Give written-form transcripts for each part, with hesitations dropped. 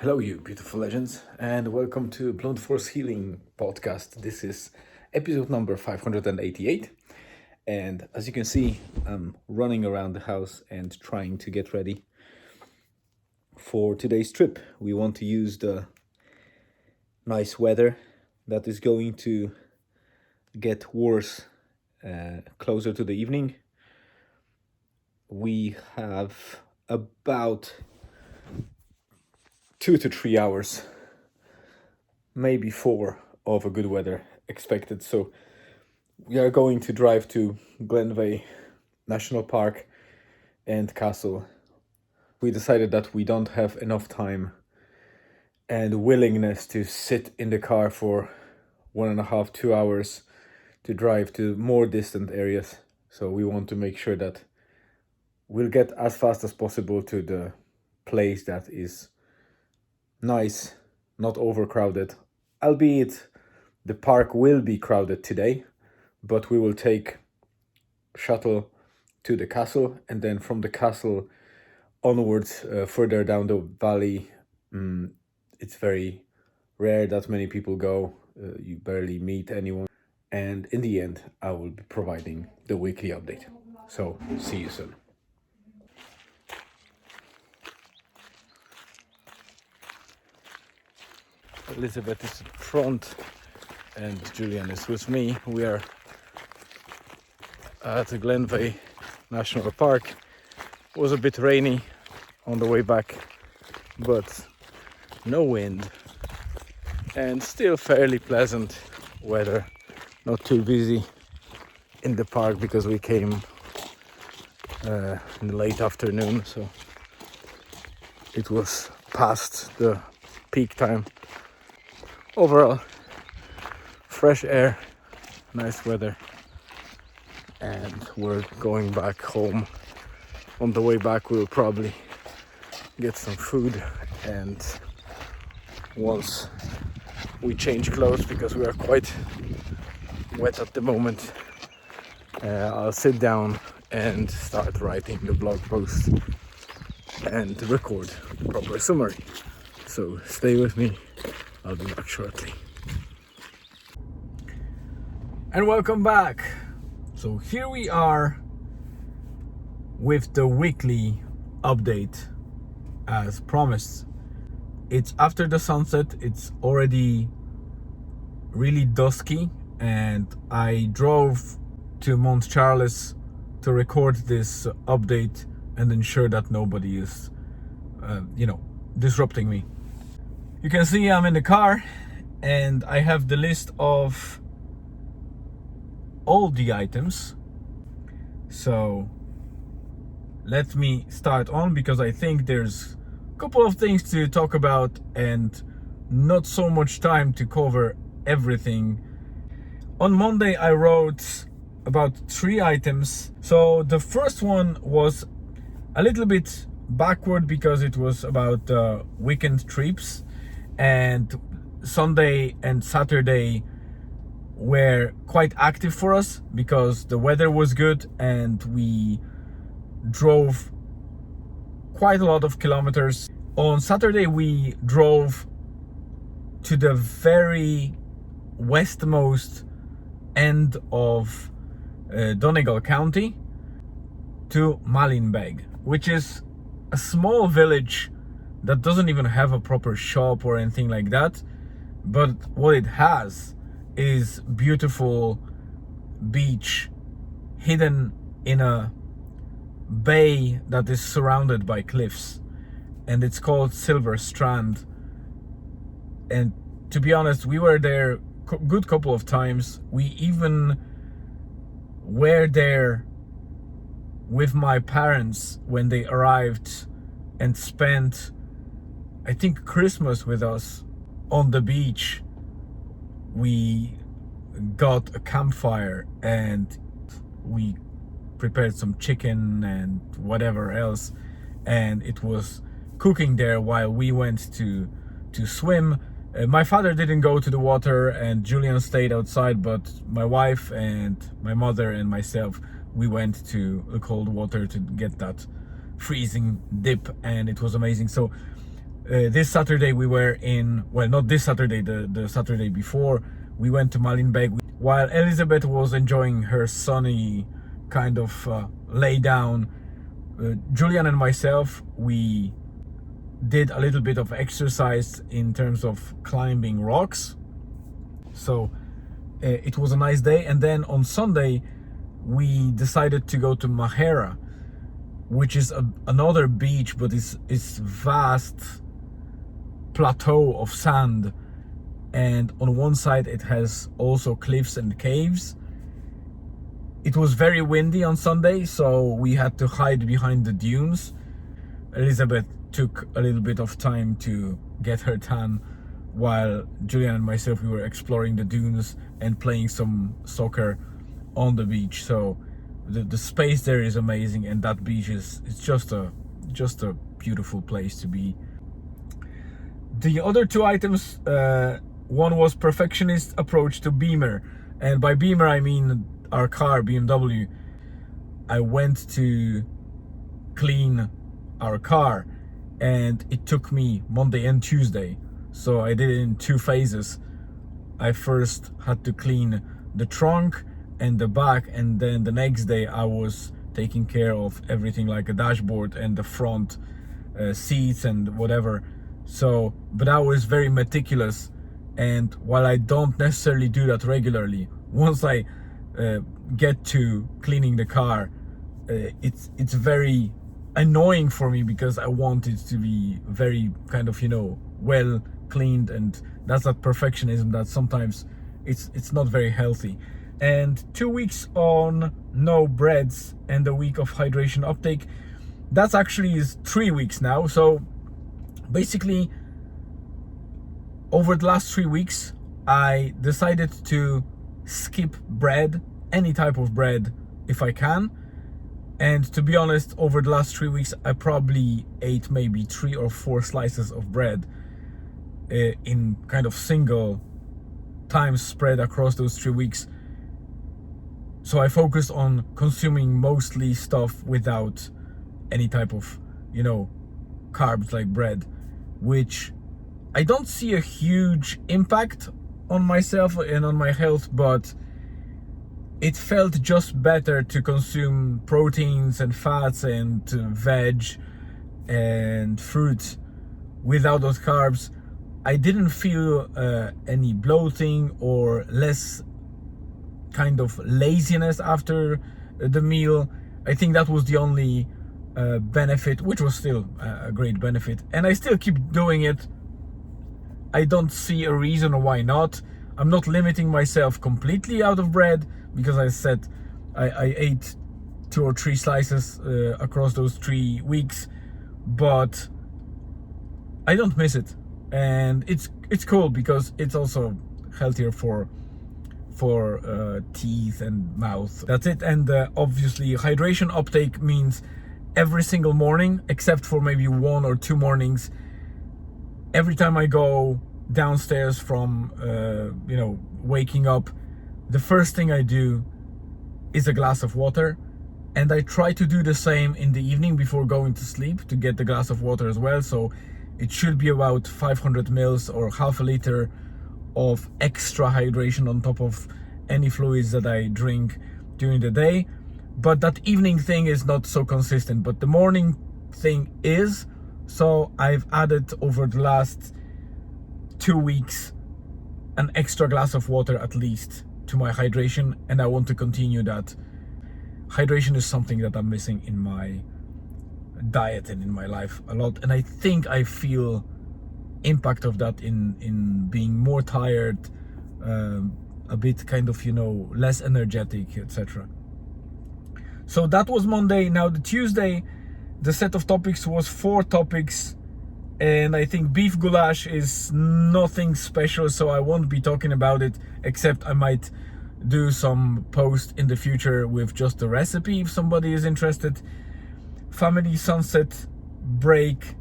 Hello, you beautiful legends, and welcome to Blunt Force Healing Podcast. This is episode number 588. And as you can see, I'm running around the house and trying to get ready for today's trip. We want to use the nice weather that is going to get worse closer to the evening. We have about 2 to 3 hours, maybe 4 of a good weather expected. So we are going to drive to Glenveigh National Park and Castle. We decided that we don't have enough time and willingness to sit in the car for 1.5 to 2 hours to drive to more distant areas. So we want to make sure that we'll get as fast as possible to the place that is nice, not overcrowded, albeit the park will be crowded today, but we will take shuttle to the castle, and then from the castle onwards further down the valley. It's very rare that many people go. You barely meet anyone, and in the end I will be providing the weekly update. So see you soon. Elizabeth is in front and Julian is with me. We are at the Glenveigh National Park. It was a bit rainy on the way back, but no wind and still fairly pleasant weather. Not too busy in the park because we came in the late afternoon, so it was past the peak time. Overall, fresh air, nice weather, and we're going back home. On the way back we'll probably get some food, and once we change clothes because we are quite wet at the moment, I'll sit down and start writing the blog post and record the proper summary. So stay with me, I'll be back shortly. And welcome back. So here we are with the weekly update as promised. It's after the sunset, it's already really dusky, and I drove to Mont Charles to record this update and ensure that nobody is disrupting me. You can see I'm in the car and I have the list of all the items. So let me start on, because I think there's a couple of things to talk about and not so much time to cover everything. On Monday I wrote about 3 items. So the first one was a little bit backward because it was about weekend trips, and Sunday and Saturday were quite active for us because the weather was good and we drove quite a lot of kilometers. On Saturday we drove to the very westmost end of Donegal County to Malinbeg, which is a small village that doesn't even have a proper shop or anything like that, but what it has is beautiful beach hidden in a bay that is surrounded by cliffs, and it's called Silver Strand. And to be honest, we were there a good couple of times. We even were there with my parents when they arrived and spent, I think, Christmas with us on the beach. We got a campfire and we prepared some chicken and whatever else, and it was cooking there while we went to swim. My father didn't go to the water and Julian stayed outside, but my wife and my mother and myself, we went to the cold water to get that freezing dip, and it was amazing. So This Saturday we were in, well, not this Saturday, the Saturday before, we went to Malinbeg, while Elizabeth was enjoying her sunny kind of lay down. Julian and myself, we did a little bit of exercise in terms of climbing rocks. So it was a nice day. And then on Sunday, we decided to go to Mahera, which is another beach, but it's vast plateau of sand. And on one side, it has also cliffs and caves. It was very windy on Sunday, so we had to hide behind the dunes. Elizabeth took a little bit of time to get her tan, while Julian and myself, we were exploring the dunes and playing some soccer on the beach. So the space there is amazing, and that beach it's just a beautiful place to be. The other two items, one was perfectionist approach to Beamer, and by Beamer I mean our car, BMW. I went to clean our car, and it took me Monday and Tuesday, so I did it in 2 phases. I first had to clean the trunk and the back, and then the next day I was taking care of everything like a dashboard and the front seats and whatever. So, but I was very meticulous, and while I don't necessarily do that regularly, once I get to cleaning the car, it's very annoying for me, because I want it to be very kind of, well cleaned, and that's that perfectionism that sometimes it's not very healthy. And 2 weeks on no breads and a week of hydration uptake, that's actually is 3 weeks now. So basically, over the last 3 weeks, I decided to skip bread, any type of bread, if I can. And to be honest, over the last 3 weeks, I probably ate maybe 3 or 4 slices of bread in kind of single times spread across those 3 weeks. So I focused on consuming mostly stuff without any type of, carbs like bread, which I don't see a huge impact on myself and on my health, but it felt just better to consume proteins and fats and veg and fruit without those carbs. I didn't feel any bloating or less kind of laziness after the meal. I think that was the only benefit, which was still a great benefit, and I still keep doing it. I don't see a reason why not. I'm not limiting myself completely out of bread, because I said I ate 2 or 3 slices across those 3 weeks, but I don't miss it, and it's cool because it's also healthier for teeth and mouth. That's it. And obviously hydration uptake means every single morning, except for maybe 1 or 2 mornings, every time I go downstairs from waking up, the first thing I do is a glass of water, and I try to do the same in the evening before going to sleep, to get the glass of water as well. So it should be about 500 mils or half a liter of extra hydration on top of any fluids that I drink during the day. But that evening thing is not so consistent, but the morning thing is. So I've added over the last 2 weeks an extra glass of water at least to my hydration, and I want to continue that. Hydration is something that I'm missing in my diet and in my life a lot, and I think I feel impact of that in being more tired, a bit kind of less energetic, etc. So that was Monday. Now the Tuesday, the set of topics was 4 topics, and I think beef goulash is nothing special, so I won't be talking about it, except I might do some post in the future with just the recipe if somebody is interested. Family sunset break.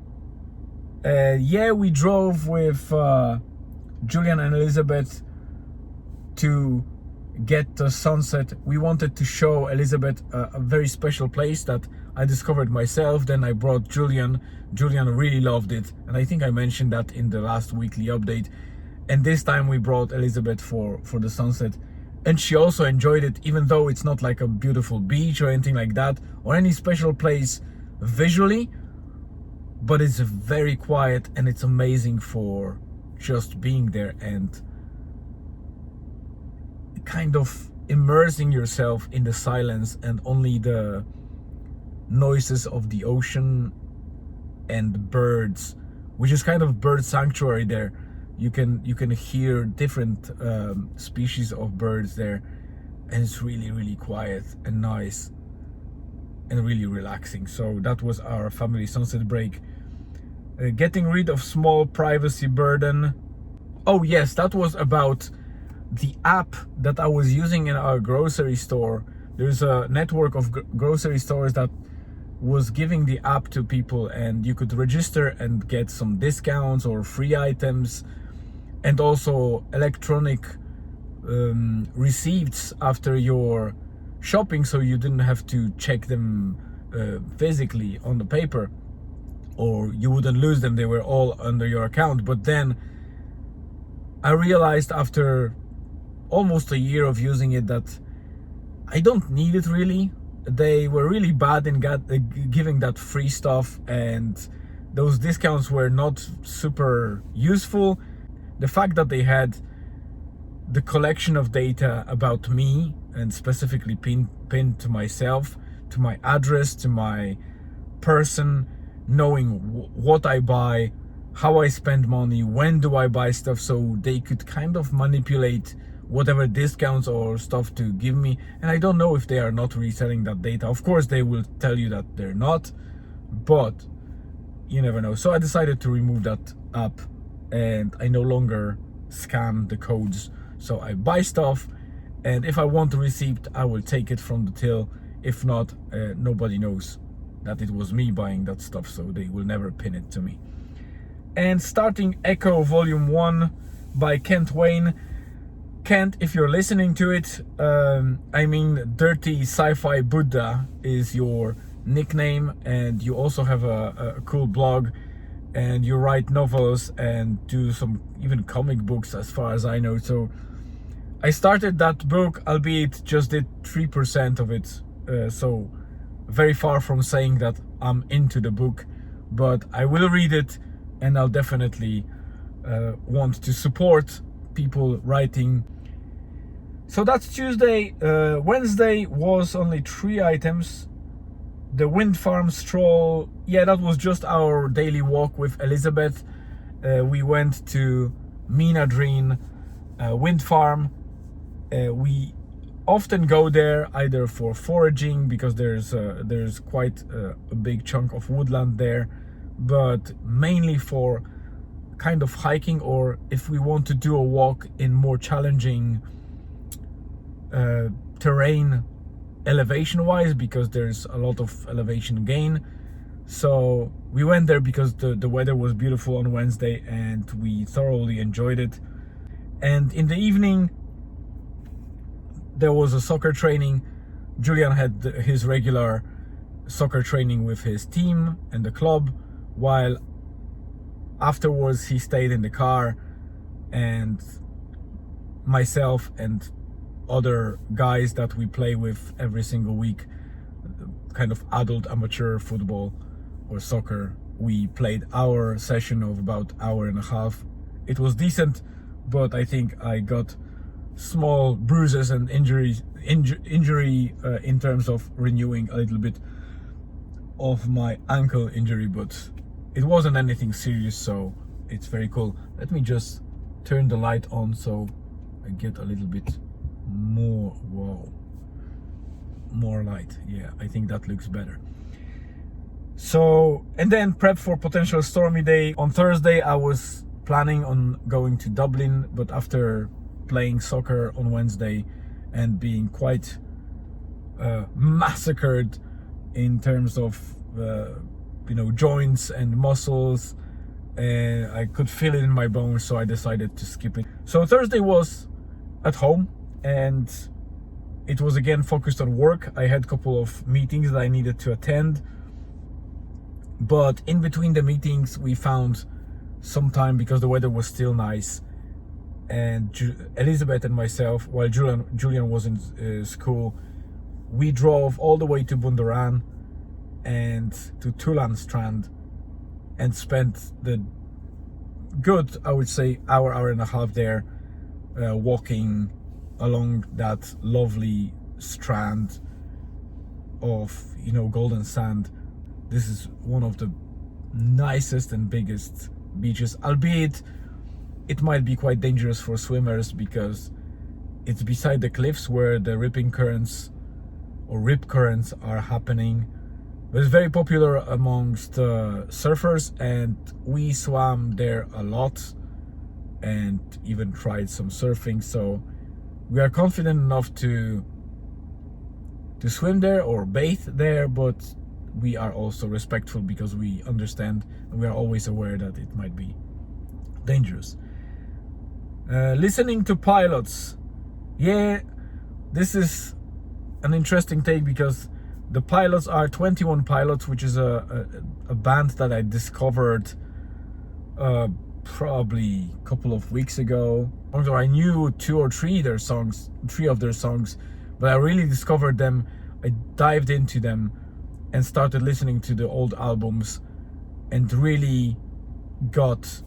We drove with Julian and Elizabeth to get the sunset. We wanted to show Elizabeth a very special place that I discovered myself. Then I brought Julian. Julian really loved it, and I think I mentioned that in the last weekly update. And this time we brought Elizabeth for the sunset, and she also enjoyed it, even though it's not like a beautiful beach or anything like that, or any special place visually, but it's very quiet and it's amazing for just being there and kind of immersing yourself in the silence and only the noises of the ocean and birds, which is kind of bird sanctuary there. You can hear different species of birds there, and it's really quiet and nice and really relaxing. So that was our family sunset break. Getting rid of small privacy burden. Oh yes, that was about the app that I was using in our grocery store. There's a network of grocery stores that was giving the app to people, and you could register and get some discounts or free items, and also electronic receipts after your shopping, so you didn't have to check them physically on the paper, or you wouldn't lose them. They were all under your account. But then I realized after almost a year of using it that I don't need it really. They were really bad in giving that free stuff, and those discounts were not super useful. The fact that they had the collection of data about me, and specifically pinned to myself, to my address, to my person, knowing what I buy, how I spend money, when do I buy stuff, so they could kind of manipulate whatever discounts or stuff to give me. And I don't know if they are not reselling that data. Of course they will tell you that they're not, but you never know. So I decided to remove that app, and I no longer scan the codes. So I buy stuff, and if I want a receipt, I will take it from the till. If not, nobody knows that it was me buying that stuff, so they will never pin it to me. And starting Echo Volume 1 by Kent Wayne. Kent, if you're listening to it, I mean, Dirty Sci-Fi Buddha is your nickname, and you also have a cool blog, and you write novels and do some even comic books as far as I know. So I started that book, albeit just did 3% of it, so very far from saying that I'm into the book, but I will read it, and I'll definitely want to support people writing. So that's Tuesday. Wednesday was only 3 items. The wind farm stroll, yeah, that was just our daily walk with Elizabeth. We went to Minadreen wind farm. We often go there either for foraging, because there's quite a big chunk of woodland there, but mainly for kind of hiking, or if we want to do a walk in more challenging terrain elevation wise, because there's a lot of elevation gain. So we went there because the weather was beautiful on Wednesday, and we thoroughly enjoyed it. And in the evening there was a soccer training. Julian had his regular soccer training with his team and the club, while afterwards he stayed in the car, and myself and other guys that we play with every single week, kind of adult amateur football or soccer, we played our session of about an hour and a half. It was decent, but I think I got small bruises and injury in terms of renewing a little bit of my ankle injury, but it wasn't anything serious, so it's very cool. Let me just turn the light on so I get a little bit more, wow, more light. Yeah, I think that looks better. So, and then prep for potential stormy day. On Thursday I was planning on going to Dublin, but after playing soccer on Wednesday and being quite massacred in terms of joints and muscles, and I could feel it in my bones, so I decided to skip it. So Thursday was at home, and it was again focused on work. I had a couple of meetings that I needed to attend, but in between the meetings we found some time because the weather was still nice, and Elizabeth and myself, while Julian was in school, we drove all the way to Bundoran and to Tulan Strand and spent the good, I would say, hour and a half there, walking along that lovely strand of, you know, golden sand. This is one of the nicest and biggest beaches, albeit it might be quite dangerous for swimmers because it's beside the cliffs where the ripping currents or rip currents are happening. But it's very popular amongst surfers, and we swam there a lot and even tried some surfing, so we are confident enough to swim there or bathe there, but we are also respectful because we understand and we are always aware that it might be dangerous. Listening to pilots, yeah, this is an interesting take because the pilots are 21 Pilots, which is a band that I discovered probably a couple of weeks ago. Although I knew three of their songs, but I really discovered them. I dived into them and started listening to the old albums and really got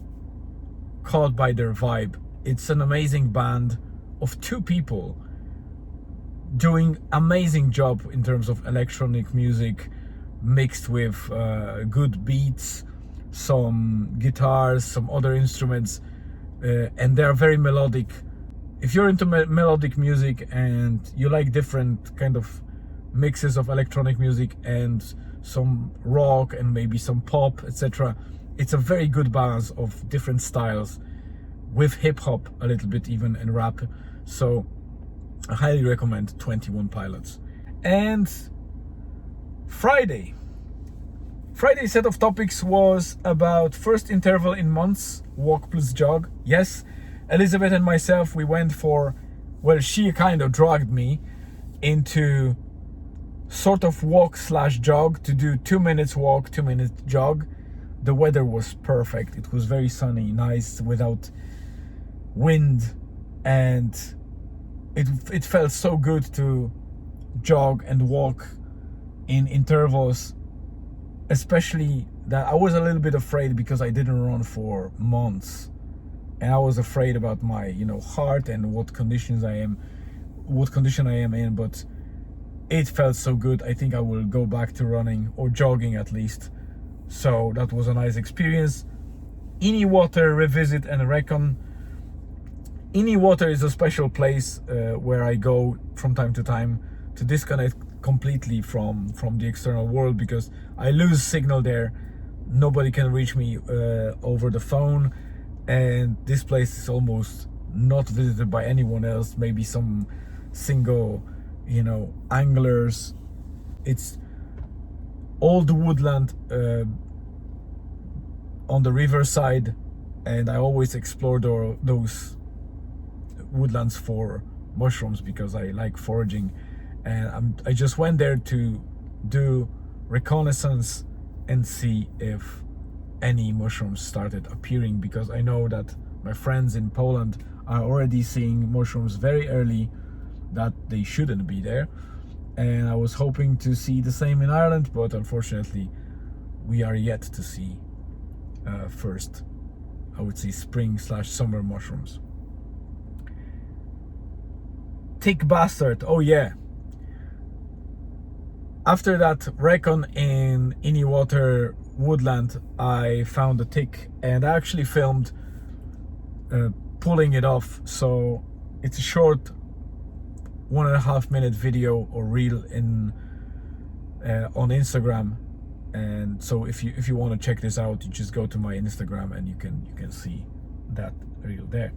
caught by their vibe. It's an amazing band of two people doing amazing job in terms of electronic music mixed with good beats, some guitars, some other instruments, and they're very melodic. If you're into melodic music and you like different kind of mixes of electronic music and some rock and maybe some pop, etc., it's a very good balance of different styles with hip-hop a little bit even, and rap. So I highly recommend 21 Pilots. And Friday set of topics was about first interval in months, walk plus jog. Yes, Elizabeth and myself, we went for, well, she kind of dragged me into sort of walk slash jog to do 2 minutes walk, 2 minutes jog. The weather was perfect. It was very sunny, nice, without wind, and it felt so good to jog and walk in intervals, especially that I was a little bit afraid because I didn't run for months, and I was afraid about my, you know, heart and what condition I am in, but it felt so good. I think I will go back to running or jogging at least. So that was a nice experience. Innie Water revisit and recon. Innie Water is a special place where I go from time to time to disconnect completely from the external world because I lose signal there. Nobody can reach me over the phone, and this place is almost not visited by anyone else, maybe some single, you know, anglers. It's old woodland on the riverside, and I always explore those woodlands for mushrooms because I like foraging, and I just went there to do reconnaissance and see if any mushrooms started appearing, because I know that my friends in Poland are already seeing mushrooms very early that they shouldn't be there, and I was hoping to see the same in Ireland, but unfortunately we are yet to see first, I would say, spring/summer mushrooms. Tick bastard, oh yeah. After that recon in Innie Water woodland, I found a tick, and I actually filmed pulling it off. So it's a short 1.5 minute video or reel in on Instagram, and so if you want to check this out, you just go to my Instagram and you can see that reel there.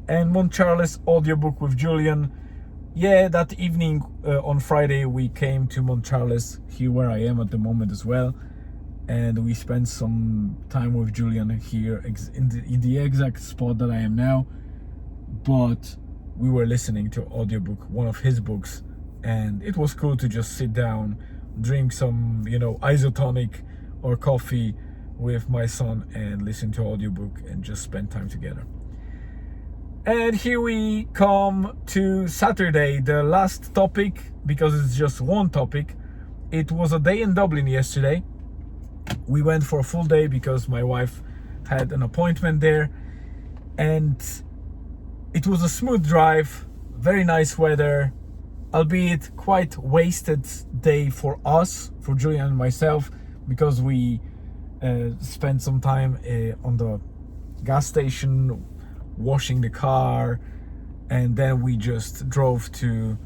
And Mont Charles audiobook with Julian. Yeah, that evening on Friday we came to Mont Charles, here where I am at the moment as well, and we spent some time with Julian here in the exact spot that I am now. But we were listening to audiobook, one of his books, and it was cool to just sit down, drink some, isotonic or coffee with my son and listen to audiobook and just spend time together. And here we come to Saturday, the last topic, because it's just one topic. It was a day in Dublin yesterday. We went for a full day because my wife had an appointment there, and it was a smooth drive, very nice weather, albeit quite wasted day for us, for Julian and myself, because we spent some time on the gas station washing the car, and then we just drove to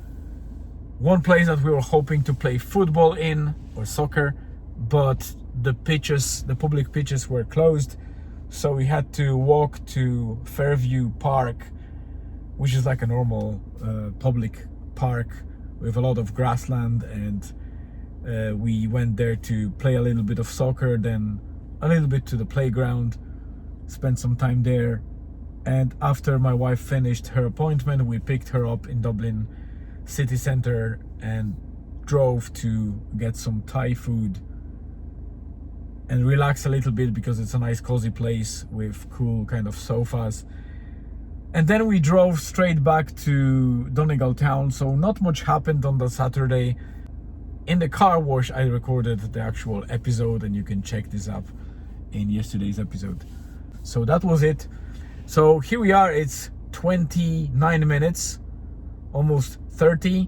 one place that we were hoping to play football in, or soccer, but the public pitches were closed, so we had to walk to Fairview Park, which is like a normal public park with a lot of grassland, and we went there to play a little bit of soccer, then a little bit to the playground, spent some time there. And after my wife finished her appointment, we picked her up in Dublin city center and drove to get some Thai food and relax a little bit, because it's a nice cozy place with cool kind of sofas. And then we drove straight back to Donegal town, so not much happened on the Saturday. In the car wash I recorded the actual episode, and you can check this up in yesterday's episode. So that was it. So here we are, it's 29 minutes, almost 30.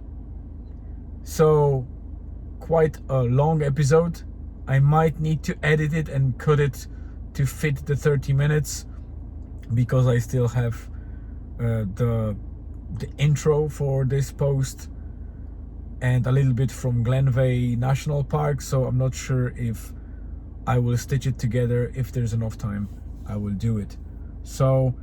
So quite a long episode. I might need to edit it and cut it to fit the 30 minutes, because I still have the intro for this post and a little bit from Glenveigh National Park, so I'm not sure if I will stitch it together. If there's enough time, I will do it. So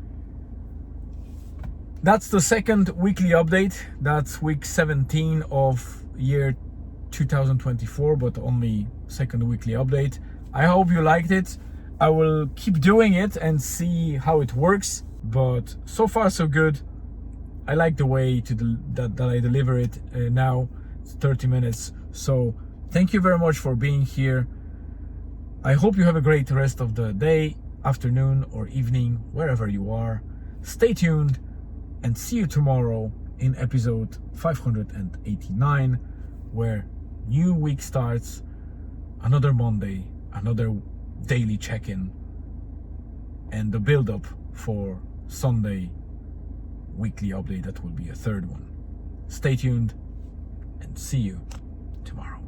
that's the second weekly update. That's week 17 of year 2024, but only second weekly update. I hope you liked it. I will keep doing it and see how it works, but so far so good. I like the way that I deliver it now. It's 30 minutes. So thank you very much for being here. I hope you have a great rest of the day, afternoon or evening, wherever you are. Stay tuned and see you tomorrow in episode 589, where new week starts, another Monday, another daily check-in, and the build-up for Sunday weekly update. That will be a third one. Stay tuned and see you tomorrow.